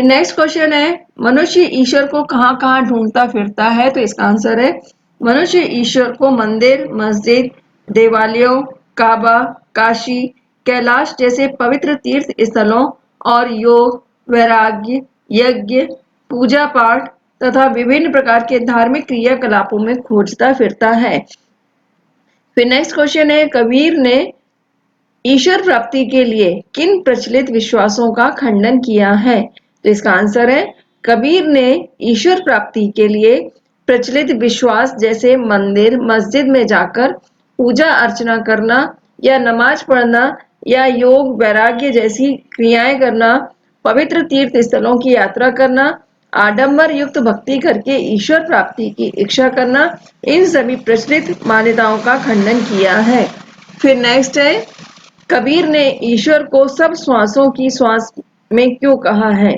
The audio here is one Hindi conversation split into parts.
फिर नेक्स्ट क्वेश्चन है, मनुष्य ईश्वर को कहाँ कहाँ ढूंढता फिरता है? तो इसका आंसर है, मनुष्य ईश्वर को मंदिर, मस्जिद, देवालयों, काबा, काशी, कैलाश जैसे पवित्र तीर्थ स्थलों और योग, वैराग्य, यज्ञ, पूजा पाठ तथा विभिन्न प्रकार के धार्मिक क्रियाकलापों में खोजता फिरता है। फिर नेक्स्ट क्वेश्चन है, कबीर ने ईश्वर प्राप्ति के लिए किन प्रचलित विश्वासों का खंडन किया है? तो इसका आंसर है, कबीर ने ईश्वर प्राप्ति के लिए प्रचलित विश्वास जैसे मंदिर, मस्जिद में जाकर पूजा अर्चना करना या नमाज पढ़ना या योग, वैराग्य जैसी क्रियाएं करना, पवित्र तीर्थ स्थलों की यात्रा करना, आडंबर युक्त भक्ति करके ईश्वर प्राप्ति की इच्छा करना, इन सभी प्रचलित मान्यताओं का खंडन किया है। फिर नेक्स्ट है, कबीर ने ईश्वर को सब श्वासों की श्वास में क्यों कहा है?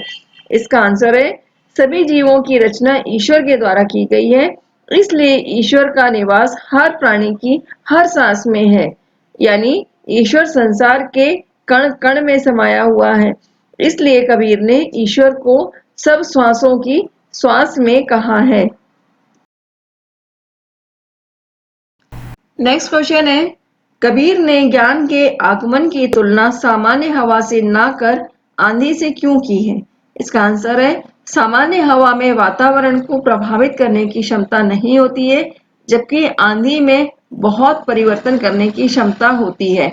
इसका आंसर है, सभी जीवों की रचना ईश्वर के द्वारा की गई है, इसलिए ईश्वर का निवास हर प्राणी की हर सांस में है। यानी ईश्वर संसार के कण कण में समाया हुआ है, इसलिए कबीर ने ईश्वर को सब श्वासों की श्वास में कहा है। नेक्स्ट क्वेश्चन है, कबीर ने ज्ञान के आगमन की तुलना सामान्य हवा से ना कर आंधी से क्यों की है? इसका आंसर है, सामान्य हवा में वातावरण को प्रभावित करने की क्षमता नहीं होती है, जबकि आंधी में बहुत परिवर्तन करने की क्षमता होती है।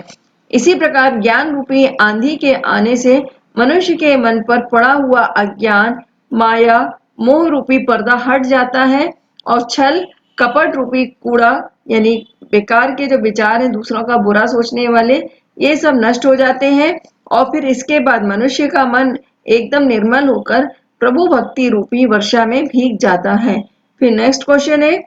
इसी प्रकार ज्ञान रूपी आंधी के आने से मनुष्य के मन पर पड़ा हुआ अज्ञान, माया, मोह रूपी पर्दा हट जाता है और छल, कपट रूपी कूड़ा यानी बेकार के जो विचार हैं, दूसरों का बुरा सोचने वाले, ये सब नष्ट हो जाते हैं और फिर इसके बाद मनुष्य का मन एकदम निर्मल होकर प्रभु भक्ति रूपी वर्षा में भीग जाता है। फिर नेक्स्ट क्वेश्चन है,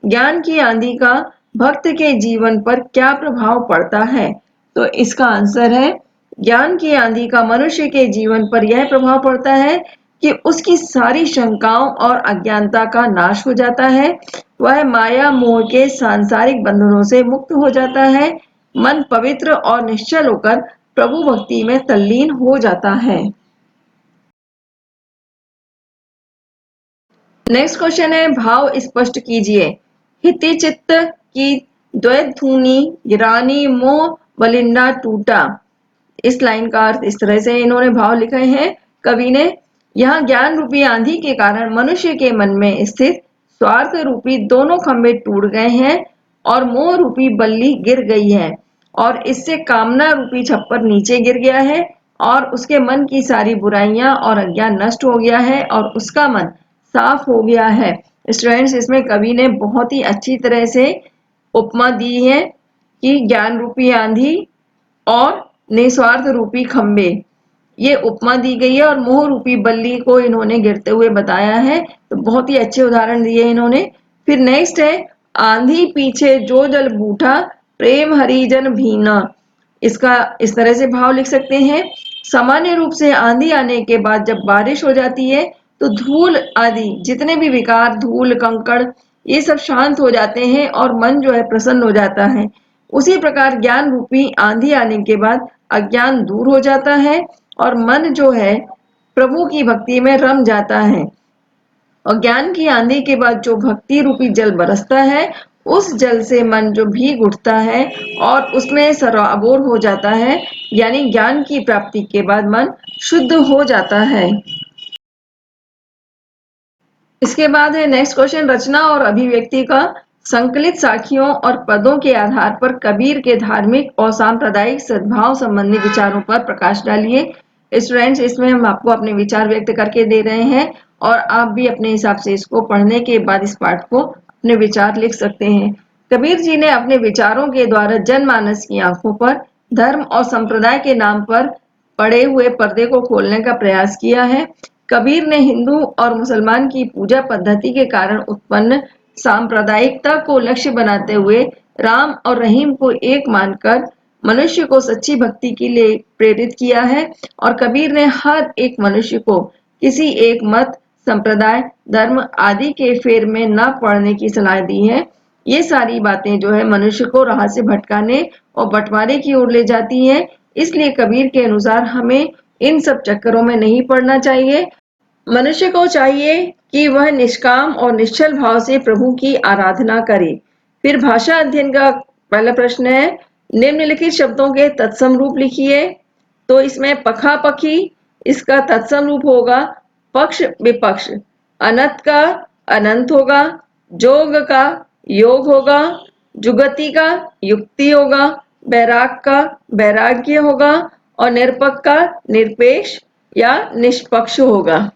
ज्ञान की आंधी का भक्त के जीवन पर क्या प्रभाव पड़ता है? तो इसका आंसर है, ज्ञान की आंधी का मनुष्य के जीवन पर यह प्रभाव पड़ता है कि उसकी सारी शंकाओं और अज्ञानता का नाश हो जाता है, वह माया मोह के सांसारिक बंधनों से मुक्त हो जाता है, मन पवित्र और निश्चल होकर प्रभु भक्ति में तल्लीन हो जाता है। नेक्स्ट क्वेश्चन है, भाव स्पष्ट कीजिए। हिति चित्त की द्वैत धुनी रानी मोह बलिंदा टूटा। इस लाइन का अर्थ इस तरह से इन्होंने भाव लिखे हैं कवि ने, यहाँ ज्ञान रूपी आंधी के कारण मनुष्य के मन में स्थित स्वार्थ रूपी दोनों खंभे टूट गए हैं और मोह रूपी बल्ली गिर गई है और इससे कामना रूपी छप्पर नीचे गिर गया है और उसके मन की सारी बुराइयां और अज्ञान नष्ट हो गया है और उसका मन साफ हो गया है। स्टूडेंट्स, इसमें कवि ने बहुत ही अच्छी तरह से उपमा दी है कि ज्ञान रूपी आंधी और निस्वार्थ रूपी खंबे, ये उपमा दी गई है और मोह रूपी बल्ली को इन्होंने गिरते हुए बताया है, तो बहुत ही अच्छे उदाहरण दिए इन्होंने। फिर नेक्स्ट है, आंधी पीछे जो जल बूठा प्रेम हरिजन भीना। इसका इस तरह से भाव लिख सकते हैं, सामान्य रूप से आंधी आने के बाद जब बारिश हो जाती है तो धूल आदि जितने भी विकार, धूल, कंकड़, ये सब शांत हो जाते हैं और मन जो है प्रसन्न हो जाता है। उसी प्रकार ज्ञान रूपी आंधी आने के बाद अज्ञान दूर हो जाता है और मन जो है प्रभु की भक्ति में रम जाता है और ज्ञान की आंधी के बाद जो भक्ति रूपी जल बरसता है, उस जल से मन जो भीग उठता है और उसमें सराबोर हो जाता है, यानी ज्ञान की प्राप्ति के बाद मन शुद्ध हो जाता है। इसके बाद है नेक्स्ट क्वेश्चन, रचना और अभिव्यक्ति का संकलित साखियों और पदों के आधार पर कबीर के धार्मिक और सांप्रदायिक सद्भाव संबंधी विचारों पर प्रकाश डालिए। स्टूडेंट्स, इसमें हम आपको अपने विचार व्यक्त करके दे रहे हैं और आप भी अपने हिसाब से इसको पढ़ने के बाद इस पाठ को अपने विचार लिख सकते हैं। कबीर जी ने अपने विचारों के द्वारा जनमानस की आंखों पर धर्म और संप्रदाय के नाम पर पड़े हुए पर्दे को खोलने का प्रयास किया है। कबीर ने हिंदू और मुसलमान की पूजा पद्धति के कारण उत्पन्न सांप्रदायिकता को लक्ष्य बनाते हुए राम और रहीम को एक मानकर मनुष्य को सच्ची भक्ति के लिए प्रेरित किया है और कबीर ने हर एक मनुष्य को किसी एक मत, संप्रदाय, धर्म आदि के फेर में न पड़ने की सलाह दी है। ये सारी बातें जो है मनुष्य को राह से भटकाने और बंटवारे की ओर ले जाती हैं, इसलिए कबीर के अनुसार हमें इन सब चक्करों में नहीं पड़ना चाहिए मनुष्य को चाहिए कि वह निष्काम और निश्चल भाव से प्रभु की आराधना करे। फिर भाषा अध्ययन का पहला प्रश्न है, निम्नलिखित शब्दों के तत्सम रूप लिखिए। तो इसमें पखापखी, इसका तत्सम रूप होगा पक्ष विपक्ष। अनंत का अनंत होगा, जोग का योग होगा, जुगति का युक्ति होगा, बैराग का वैराग्य होगा और निरपक्ष का निरपेक्ष या निष्पक्ष होगा।